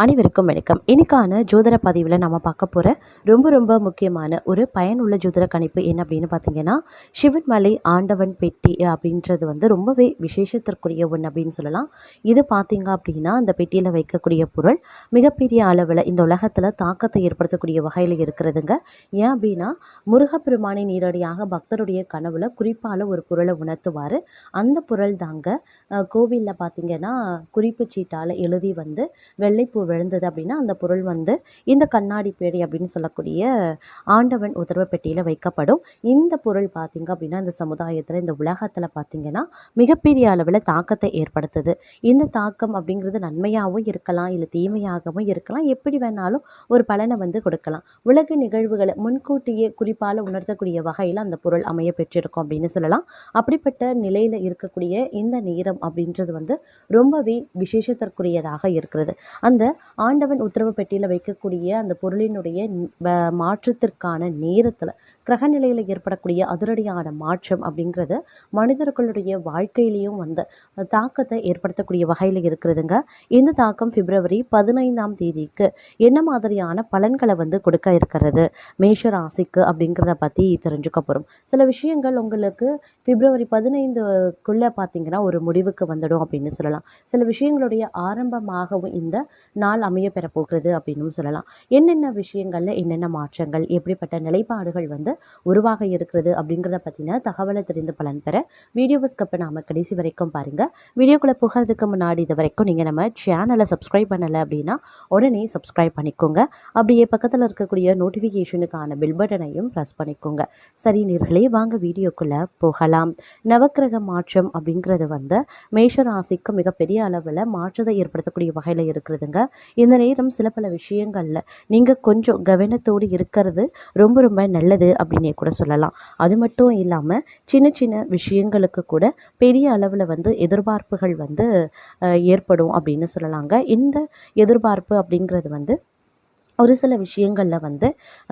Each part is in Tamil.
அனைவருக்கும் வணக்கம். இன்னைக்கான ஜோதிட பதிவில் நம்ம பார்க்க போகிற ரொம்ப முக்கியமான ஒரு பயனுள்ள ஜோதிட கணிப்பு என்ன அப்படின்னு பார்த்தீங்கன்னா, சிவன்மலை ஆண்டவன் பெட்டி அப்படின்றது வந்து ரொம்பவே விசேஷத்திற்குரிய ஒன்று அப்படின்னு சொல்லலாம். இது பார்த்தீங்க அப்படின்னா, அந்த பெட்டியில் வைக்கக்கூடிய பொருள் மிகப்பெரிய அளவில் இந்த உலகத்தில் தாக்கத்தை ஏற்படுத்தக்கூடிய வகையில் இருக்கிறதுங்க. ஏன் அப்படின்னா, முருகப்பெருமானை நேரடியாக பக்தருடைய கனவுல குறிப்பால் ஒரு பொருளை உணர்த்துவார். அந்த பொருள் தாங்க கோவிலில் பார்த்தீங்கன்னா குறிப்பு சீட்டால் எழுதி வந்து வெள்ளைப்பூ விழுந்தது அப்படின்னா அந்த பொருள் வந்து இந்த கண்ணாடி பேடி அப்படின்னு சொல்லக்கூடிய ஆண்டவன் உத்தரவு பெட்டியில் வைக்கப்படும். இந்த பொருள் பார்த்திங்க அப்படின்னா இந்த சமுதாயத்தில் இந்த உலகத்தில் பார்த்திங்கன்னா மிகப்பெரிய அளவில் தாக்கத்தை ஏற்படுத்துது. இந்த தாக்கம் அப்படிங்கிறது நன்மையாகவும் இருக்கலாம், இல்லை தீமையாகவும் இருக்கலாம், எப்படி வேணாலும் ஒரு பலனை வந்து கொடுக்கலாம். உலக நிகழ்வுகளை முன்கூட்டியே குறிப்பால் உணர்த்தக்கூடிய வகையில் அந்த பொருள் அமைய பெற்றிருக்கும் அப்படின்னு சொல்லலாம். அப்படிப்பட்ட நிலையில் இருக்கக்கூடிய இந்த நேரம் அப்படின்றது வந்து ரொம்பவே விசேஷத்திற்குரியதாக இருக்கிறது. அந்த ஆண்டவன் உத்தரவு பெட்டியில் வைக்கக்கூடிய அந்த பொருளினுடைய மாற்றத்திற்கான நேரத்தில் கிரக நிலையில் ஏற்படக்கூடிய அதிரடியான மாற்றம் அப்படிங்கிறது மனிதர்களுடைய வாழ்க்கையிலையும் வந்து தாக்கத்தை ஏற்படுத்தக்கூடிய வகையில் இருக்கிறதுங்க. இந்த தாக்கம் பிப்ரவரி 15ஆம் தேதிக்கு என்ன மாதிரியான பலன்களை வந்து கொடுக்க இருக்கிறது மேஷ ராசிக்கு அப்படிங்கிறத பற்றி தெரிஞ்சுக்க போகிறோம். சில விஷயங்கள் உங்களுக்கு பிப்ரவரி 15க்குள்ளே பார்த்தீங்கன்னா ஒரு முடிவுக்கு வந்துடும் அப்படின்னு சொல்லலாம். சில விஷயங்களுடைய ஆரம்பமாகவும் இந்த நாள் அமைய பெறப்போகிறது அப்படின்னு சொல்லலாம். என்னென்ன விஷயங்களில் என்னென்ன மாற்றங்கள், எப்படிப்பட்ட நிலைப்பாடுகள் வந்து உருவாக இருக்கிறது அப்படிங்கிறத பற்றின தகவலை தெரிந்து பலன் பெற வீடியோவை ஸ்கிப் பண்ணாமல் கடைசி வரைக்கும் பாருங்கள். வீடியோக்குள்ளே போகிறதுக்கு முன்னாடி இது வரைக்கும் நீங்கள் நம்ம சேனலை சப்ஸ்கிரைப் பண்ணலை அப்படின்னா உடனே சப்ஸ்கிரைப் பண்ணிக்கோங்க. அப்படியே பக்கத்தில் இருக்கக்கூடிய நோட்டிஃபிகேஷனுக்கான பெல் பட்டனையும் ப்ரெஸ் பண்ணிக்கோங்க. சரி நேர்களே, வாங்க வீடியோக்குள்ளே போகலாம். நவக்கிரக மாற்றம் அப்படிங்கிறது வந்து மேஷ ராசிக்கு மிகப்பெரிய அளவில் மாற்றத்தை ஏற்படுத்தக்கூடிய வகையில் இருக்கிறதுங்க. இந்த நேரம் சில பல விஷயங்களில் நீங்கள் கொஞ்சம் கவனத்தோடு இருக்கிறது ரொம்ப நல்லது அப்படின்னே கூட சொல்லலாம். அது மட்டும் இல்லாமல் சின்ன சின்ன விஷயங்களுக்கு கூட பெரிய அளவில் வந்து எதிர்பார்ப்புகள் வந்து ஏற்படும் அப்படின்னு சொல்லலாங்க. இந்த எதிர்பார்ப்பு அப்படிங்கிறது வந்து ஒரு சில விஷயங்களில் வந்து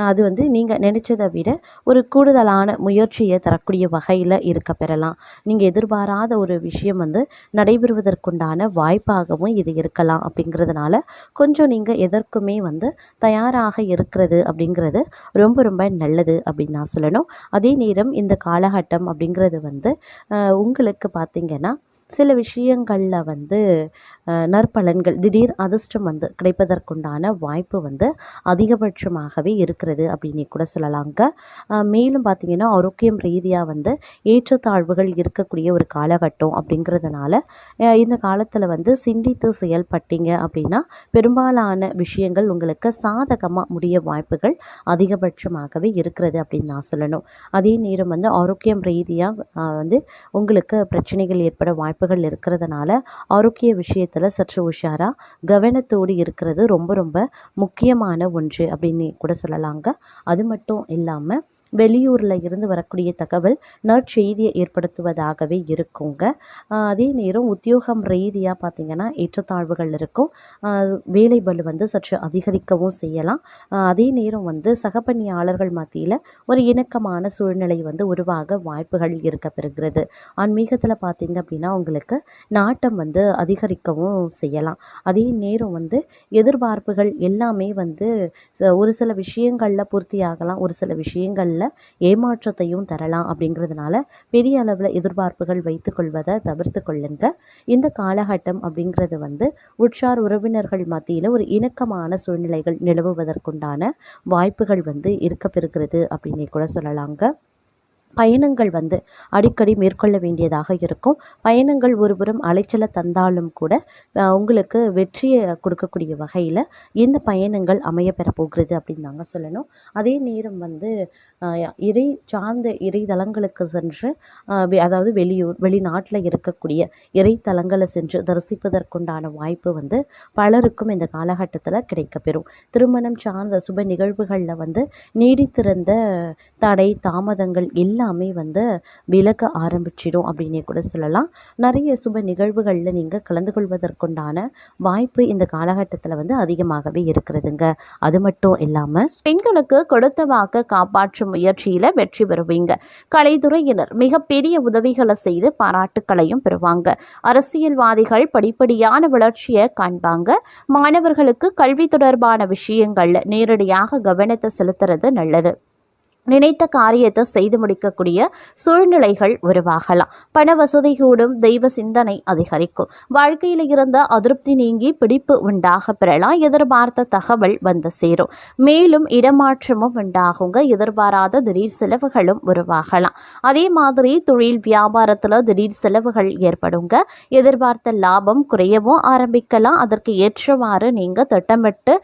அது வந்து நீங்கள் நினச்சதை விட ஒரு கூடுதலான முயற்சியை தரக்கூடிய வகையில் இருக்க பெறலாம். நீங்கள் எதிர்பாராத ஒரு விஷயம் வந்து நடைபெறுவதற்குண்டான வாய்ப்பாகவும் இது இருக்கலாம். அப்படிங்கிறதுனால கொஞ்சம் நீங்கள் எதற்குமே வந்து தயாராக இருக்கிறது அப்படிங்கிறது ரொம்ப நல்லது அப்படின்னு நான் சொல்லணும். அதே நேரம் இந்த காலகட்டம் அப்படிங்கிறது வந்து உங்களுக்கு பார்த்திங்கன்னா சில விஷயங்களில் வந்து நற்பலன்கள், திடீர் அதிர்ஷ்டம் வந்து கிடைப்பதற்குண்டான வாய்ப்பு வந்து அதிகபட்சமாகவே இருக்கிறது அப்படின்னு கூட சொல்லலாங்க. மேலும் பார்த்திங்கன்னா ஆரோக்கியம் ரீதியாக வந்து ஏற்றத்தாழ்வுகள் இருக்கக்கூடிய ஒரு காலகட்டம் அப்படிங்கிறதுனால இந்த காலத்தில் வந்து சிந்தித்து செயல்பட்டீங்க அப்படின்னா பெரும்பாலான விஷயங்கள் உங்களுக்கு சாதகமாக முடிய வாய்ப்புகள் அதிகபட்சமாகவே இருக்கிறது அப்படின்னு நான் சொல்லணும். அதே நேரம் வந்து ஆரோக்கியம் ரீதியாக வந்து உங்களுக்கு பிரச்சனைகள் ஏற்பட வாய்ப்புகள் இருக்கிறதுனால ஆரோக்கிய விஷயத்தில் சற்று உஷாராக கவனத்தோடு இருக்கிறது ரொம்ப முக்கியமான ஒன்று அப்படின்னு கூட சொல்லலாங்க. அது மட்டும் இல்லாமல் வெளியூரில் இருந்து வரக்கூடிய தகவல் நற்செய்தியை ஏற்படுத்துவதாகவே இருக்குங்க. அதே நேரம் உத்தியோகம் ரீதியாக பார்த்திங்கன்னா ஏற்றத்தாழ்வுகள் இருக்கும். வேலை பளு வந்து சற்று அதிகரிக்கவும் செய்யலாம். அதே நேரம் வந்து சகப்பணியாளர்கள் மத்தியில் ஒரு இணக்கமான சூழ்நிலை வந்து உருவாக வாய்ப்புகள் இருக்க பெறுகிறது. ஆன்மீகத்தில் பார்த்திங்க அப்படின்னா உங்களுக்கு நாட்டம் வந்து அதிகரிக்கவும் செய்யலாம். அதே நேரம் வந்து எதிர்பார்ப்புகள் எல்லாமே வந்து ஒரு சில விஷயங்களில் பூர்த்தியாகலாம், ஒரு சில விஷயங்களில் ஏமாற்றத்தையும் தரலாம். அப்படிங்கிறதுனால பெரிய அளவில் எதிர்பார்ப்புகள் வைத்து கொள்வதை தவிர்த்து கொள்ளுங்க. இந்த காலகட்டம் அப்படிங்கிறது வந்து உற்றார் உறவினர்கள் மத்தியில் ஒரு இணக்கமான சூழ்நிலைகள் நிலவுவதற்குண்டான வாய்ப்புகள் வந்து இருக்க பெறுகிறது அப்படின்னே கூட சொல்லலாங்க. பயணங்கள் வந்து அடிக்கடி மேற்கொள்ள வேண்டியதாக இருக்கும். பயணங்கள் ஒருபுறம் அலைச்சலை தந்தாலும் கூட உங்களுக்கு வெற்றியை கொடுக்கக்கூடிய வகையில் இந்த பயணங்கள் அமைய பெறப்போகிறது அப்படின்னு தாங்க சொல்லணும். அதே நேரம் வந்து இறை சார்ந்த இறை தலங்களுக்கு சென்று அதாவது வெளிநாட்டில் இருக்கக்கூடிய இறை தலங்களை சென்று தரிசிப்பதற்குண்டான வாய்ப்பு வந்து பலருக்கும் இந்த காலகட்டத்தில் கிடைக்கப்பெறும். திருமணம் சார்ந்த சுப நிகழ்வுகளில் வந்து நீடித்திருந்த தடை தாமதங்கள் எல்லாமே எல்லாமே வந்து விலக ஆரம்பிச்சிடும் அப்படின்னே கூட சொல்லலாம். நிறைய சுப நிகழ்வுகளில் நீங்கள் கலந்து கொள்வதற்குண்டான வாய்ப்பு இந்த காலகட்டத்தில் வந்து அதிகமாகவே இருக்கிறதுங்க. அது மட்டும் இல்லாமல் பெண்களுக்கு கொடுத்த வாக்க காப்பாற்றும் முயற்சியில் வெற்றி பெறுவீங்க. கலைத்துறையினர் மிகப்பெரிய உதவிகளை செய்து பாராட்டுக்களையும் பெறுவாங்க. அரசியல்வாதிகள் படிப்படியான வளர்ச்சியை காண்பாங்க. மாணவர்களுக்கு கல்வி தொடர்பான விஷயங்கள்ல நேரடியாக கவனத்தை செலுத்துறது நல்லது. நினைத்த காரியத்தை செய்து முடிக்கக்கூடிய சூழ்நிலைகள் உருவாகலாம். பண வசதி கூடும். தெய்வ சிந்தனை அதிகரிக்கும். வாழ்க்கையில் இருந்த அதிருப்தி நீங்கி பிடிப்பு உண்டாக பெறலாம். எதிர்பார்த்த தகவல் வந்து சேரும். மேலும் இடமாற்றமும் உண்டாகுங்க. எதிர்பாராத திடீர் செலவுகளும் உருவாகலாம். அதே மாதிரி தொழில் வியாபாரத்தில் திடீர் செலவுகள் ஏற்படுங்க. எதிர்பார்த்த லாபம் குறையவும் ஆரம்பிக்கலாம். அதற்கு ஏற்றவாறு நீங்கள் திட்டமிட்டு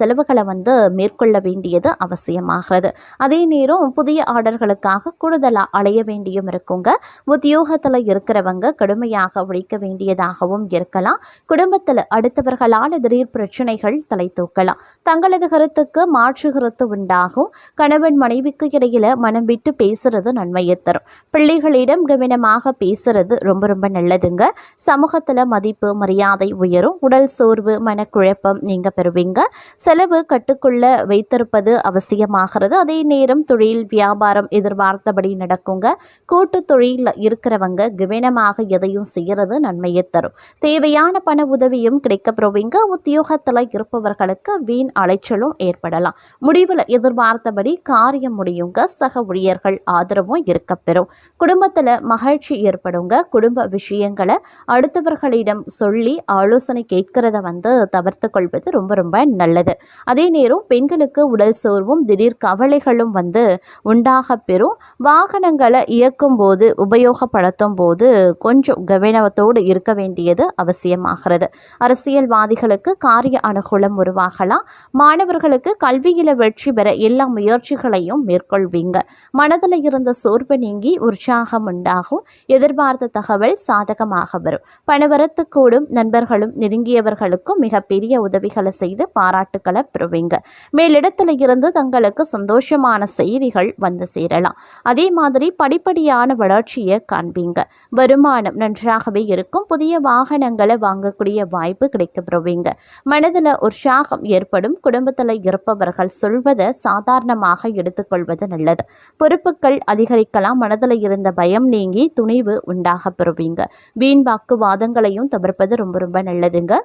செலவுகளை வந்து மேற்கொள்ள வேண்டியது அவசியமாகிறது. அதே நேரம் புதிய ஆர்டர்களுக்காக கூடுதலாக அலைய வேண்டியும் இருக்குங்க. உத்தியோகத்தில் இருக்கிறவங்க கடுமையாக உழைக்க வேண்டியதாகவும் இருக்கலாம். குடும்பத்தில் அடுத்தவர்களால் திடீர் பிரச்சனைகள் தலை தூக்கலாம். தங்களது கருத்துக்கு மாற்று கருத்து உண்டாகும். கணவன் மனைவிக்கு இடையில மனம் விட்டு பேசுறது நன்மையை தரும். பிள்ளைகளிடம் கவனமாக பேசுறது ரொம்ப ரொம்ப நல்லதுங்க. சமூகத்தில் மதிப்பு மரியாதை உயரும். உடல் சோர்வு மனக்குழப்பம் நீங்க பெறுவீங்க. செலவு கட்டுக்குள்ள வைத்திருப்பது அவசியமாகிறது. அதே நேரம் தொழில் வியாபாரம் எதிர்பார்த்தபடி நடக்குங்க. கூட்டு தொழில் இருக்கிறவங்க கவனமாக எதையும் செய்யறது நன்மையை தரும். தேவையான பண உதவியும் கிடைக்கப்பெறுவீங்க. உத்தியோகத்தில் இருப்பவர்களுக்கு வீண் அலைச்சலும் ஏற்படலாம். முடிவில் எதிர்பார்த்தபடி காரியம் முடியுங்க. சக ஊழியர்கள் ஆதரவும் இருக்கப்பெறும். குடும்பத்தில் மகிழ்ச்சி ஏற்படுங்க. குடும்ப விஷயங்களை அடுத்தவர்களிடம் சொல்லி ஆலோசனை கேட்கிறத வந்து தவிர்த்து கொள்வது ரொம்ப ரொம்ப நல்லது. அதே நேரம் பெண்களுக்கு உடல் சோர்வும் திடீர் கவலைகளும் வந்து உண்டாக பெறும். வாகனங்களை இயக்கும் போது உபயோகப்படுத்தும் போது கொஞ்சம் கவனத்தோடு இருக்க வேண்டியது அவசியமாகிறது. அரசியல்வாதிகளுக்கு காரிய அனுகூலம் உருவாகலாம். மாணவர்களுக்கு கல்வியில வெற்றி பெற எல்லா முயற்சிகளையும் மேற்கொள்வீங்க. மனதில் இருந்த சோர்வு நீங்கி உற்சாகம் உண்டாகும். எதிர்பார்த்த தகவல் சாதகமாக வரும். பணவரத்து கூடும். நண்பர்களும் நெருங்கியவர்களுக்கும் மிகப்பெரிய உதவிகளை செய்து பாராட்டுக்களை பெறுவீங்க. மேலிடத்தில் இருந்து தங்களுக்கு சந்தோஷமான செய்திகள் வந்து சேரலாம். அதே மாதிரி படிப்படியான வளர்ச்சியை காண்பீங்க. வருமானம் நன்றாகவே இருக்கும். புதிய வாகனங்களை வாங்கக்கூடிய வாய்ப்பு கிடைக்கப்பெறுவீங்க. மனதில் உற்சாகம் ஏற்படும். குடும்பத்தில் இருப்பவர்கள் சொல்வதை சாதாரணமாக எடுத்துக்கொள்வது நல்லது. பொறுப்புகள் அதிகரிக்கலாம். மனதில் இருந்த பயம் நீங்கி துணிவு உண்டாக பெறுவீங்க. வீண் வாக்குவாதங்களையும் தவிர்ப்பது ரொம்ப ரொம்ப நல்லதுங்க.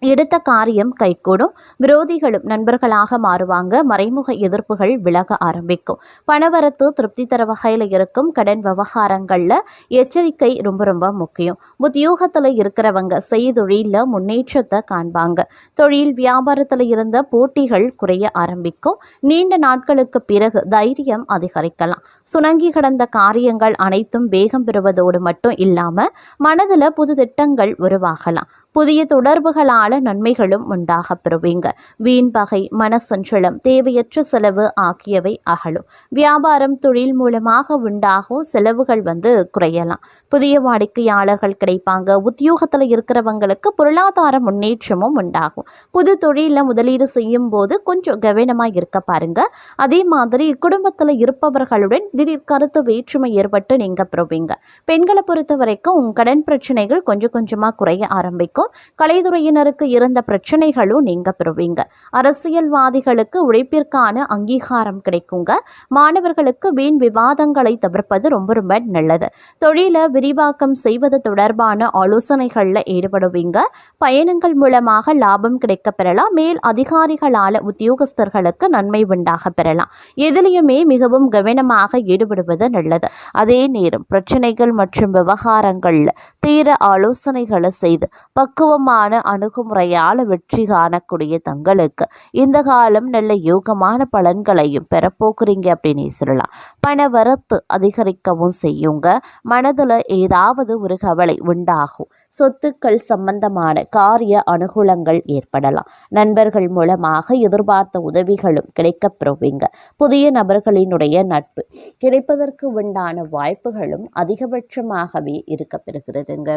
எடுத்த காரியம் கைகூடும். விரோதிகளும் நண்பர்களாக மாறுவாங்க. மறைமுக எதிர்ப்புகள் விலக ஆரம்பிக்கும். பணவரத்து திருப்தி தர வகையில் இருக்கும். கடன் விவகாரங்களில் எச்சரிக்கை ரொம்ப ரொம்ப முக்கியம். உத்தியோகத்தில் இருக்கிறவங்க செய்தொழில முன்னேற்றத்தை காண்பாங்க. தொழில் வியாபாரத்தில் இருந்த போட்டிகள் குறைய ஆரம்பிக்கும். நீண்ட நாட்களுக்கு பிறகு தைரியம் அதிகரிக்கலாம். சுணங்கி கிடந்த காரியங்கள் அனைத்தும் வேகம் பெறுவதோடு மட்டும் இல்லாமல் மனதில் புது திட்டங்கள் உருவாகலாம். புதிய தொடர்புகளால் நன்மைகளும் உண்டாக பெறுவீங்க. வீண் பகை மனசஞ்சலம் தேவையற்ற செலவு ஆகியவை அகலும். வியாபாரம் தொழில் மூலமாக உண்டாகும் செலவுகள் வந்து குறையலாம். புதிய வாடிக்கையாளர்கள் கிடைப்பாங்க. உத்தியோகத்தில் இருக்கிறவங்களுக்கு பொருளாதார முன்னேற்றமும் உண்டாகும். புது தொழிலில் முதலீடு செய்யும் போது கொஞ்சம் கவனமாக இருக்க பாருங்க. அதே மாதிரி குடும்பத்தில் இருப்பவர்களுடன் திடீர் கருத்து வேற்றுமை ஏற்பட்டு நீங்க பெறுவீங்க. பெண்களை பொறுத்த வரைக்கும் கடன் பிரச்சனைகள் கொஞ்சம் கொஞ்சமாக குறைய ஆரம்பிக்கும். கலைத்துறையினருக்கு இருந்த பிரச்சனைகளும் நீங்க பெறுவீங்க. அரசியல்வாதிகளுக்கு உழைப்பிற்கான அங்கீகாரம் கிடைக்குங்க. மாணவர்களுக்கு வீண் விவாதங்களை தவிர்ப்பது ரொம்ப ரொம்ப நல்லது. தொழிலை விரிவாக்கம் செய்வது தொடர்பான ஆலோசனைகளில் ஈடுபடுவீங்க. பயணங்கள் மூலமாக லாபம் கிடைக்க பெறலாம். மேல் அதிகாரிகளால் உத்தியோகஸ்தர்களுக்கு நன்மை உண்டாக பெறலாம். எதிலையுமே மிகவும் கவனமாக ஈடுபடுவது நல்லது. அதே நேரம் பிரச்சனைகள் மற்றும் விவகாரங்கள் தீர ஆலோசனைகளை செய்து பக்குவமான அணுகுமுறையால் வெற்றி காணக்கூடிய தங்களுக்கு இந்த காலம் நல்ல யோகமான பலன்களையும் பெறப்போக்குறீங்க அப்படின்னு சொல்லலாம். பண வரத்து அதிகரிக்கவும் செய்யுங்க. மனதில் ஏதாவது ஒரு கவலை உண்டாகும். சொத்துக்கள் சம்பந்தமான காரிய அனுகூலங்கள் ஏற்படலாம். நண்பர்கள் மூலமாக எதிர்பார்த்த உதவிகளும் கிடைக்கப்பெறுவீங்க. புதிய நபர்களினுடைய நட்பு கிடைப்பதற்கு உண்டான வாய்ப்புகளும் அதிகபட்சமாகவே இருக்கப்பெறுகிறதுங்க.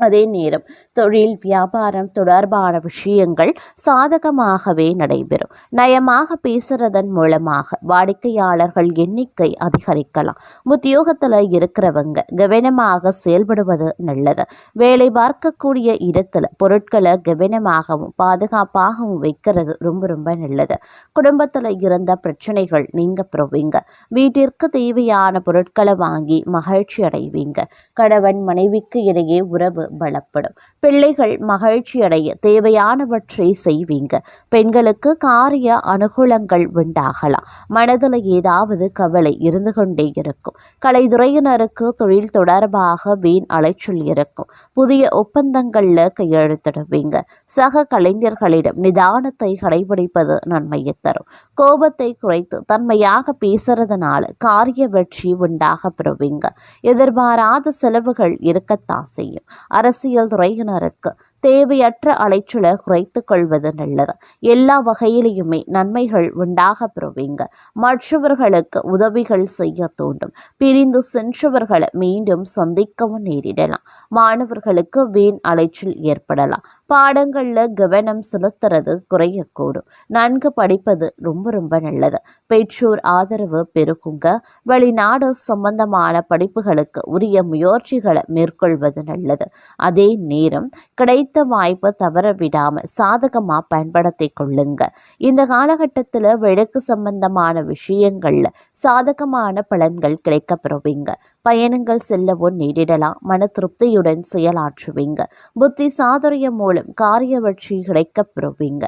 அதே நேரம் தொழில் வியாபாரம் தொடர்பான விஷயங்கள் சாதகமாகவே நடைபெறும். நயமாக பேசுறதன் மூலமாக வாடிக்கையாளர்கள் எண்ணிக்கை அதிகரிக்கலாம். உத்தியோகத்தில் இருக்கிறவங்க கவனமாக செயல்படுவது நல்லது. வேலை பார்க்கக்கூடிய இடத்துல பொருட்களை கவனமாகவும் பாதுகாப்பாகவும் வைக்கிறது ரொம்ப ரொம்ப நல்லது. குடும்பத்தில் இருந்த பிரச்சனைகள் நீங்க பெறுவீங்க. வீட்டிற்கு தேவையான பொருட்களை வாங்கி மகிழ்ச்சி அடைவீங்க. கணவன் மனைவிக்கு இடையே உறவு பலப்படும். பிள்ளைகள் மகிழ்ச்சி அடைய தேவையானவற்றை செய்வீங்க. பெண்களுக்கு காரிய அனுகூலங்கள் உண்டாகலாம். மனதில் ஏதாவது கவலை இருந்து கொண்டே இருக்கும். கலைத்துறையினருக்கு தொழில் தொடர்பாக வீண் அலைச்சல் இருக்கும். புதிய ஒப்பந்தங்கள்ல கையெழுத்திடுவீங்க. சக கலைஞர்களிடம் நிதானத்தை கடைபிடிப்பது நன்மையை தரும். கோபத்தை குறைத்து தன்மையாக பேசுறதுனால காரிய வெற்றி உண்டாக பெறுவீங்க. எதிர்பாராத செலவுகள் இருக்கத்தான் செய்யும். அரசியல் துறையினருக்கு தேவையற்ற அலைச்சலை குறைத்து கொள்வது நல்லது. எல்லா வகையிலையுமே நன்மைகள் உண்டாக பெறுவீங்க. மற்றவர்களுக்கு உதவிகள் செய்ய தூண்டும். பிரிந்து சென்றவர்களை மீண்டும் சந்திக்கவும் நேரிடலாம். மாணவர்களுக்கு வீண் அலைச்சல் ஏற்படலாம். பாடங்கள்ல கவனம் செலுத்துறது குறையக்கூடும். நன்கு படிப்பது ரொம்ப ரொம்ப நல்லது. பெற்றோர் ஆதரவு பெருகுங்க. வெளிநாடு சம்பந்தமான படிப்புகளுக்கு உரிய முயற்சிகளை மேற்கொள்வது நல்லது. அதே நேரம் கிடைத்த வாய்ப்பை தவற விடாம சாதகமா பயன்படுத்திக் கொள்ளுங்க. இந்த காலகட்டத்தில் வழக்கு சம்பந்தமான விஷயங்கள்ல சாதகமான பலன்கள் கிடைக்கப்பெறுவீங்க. பயணங்கள் செல்லவும் நேரிடலாம். மன திருப்தியுடன் செயலாற்றுவீங்க. புத்தி சாதுரியம் மூலம் காரிய வெற்றி கிடைக்கப்பெறுவீங்க.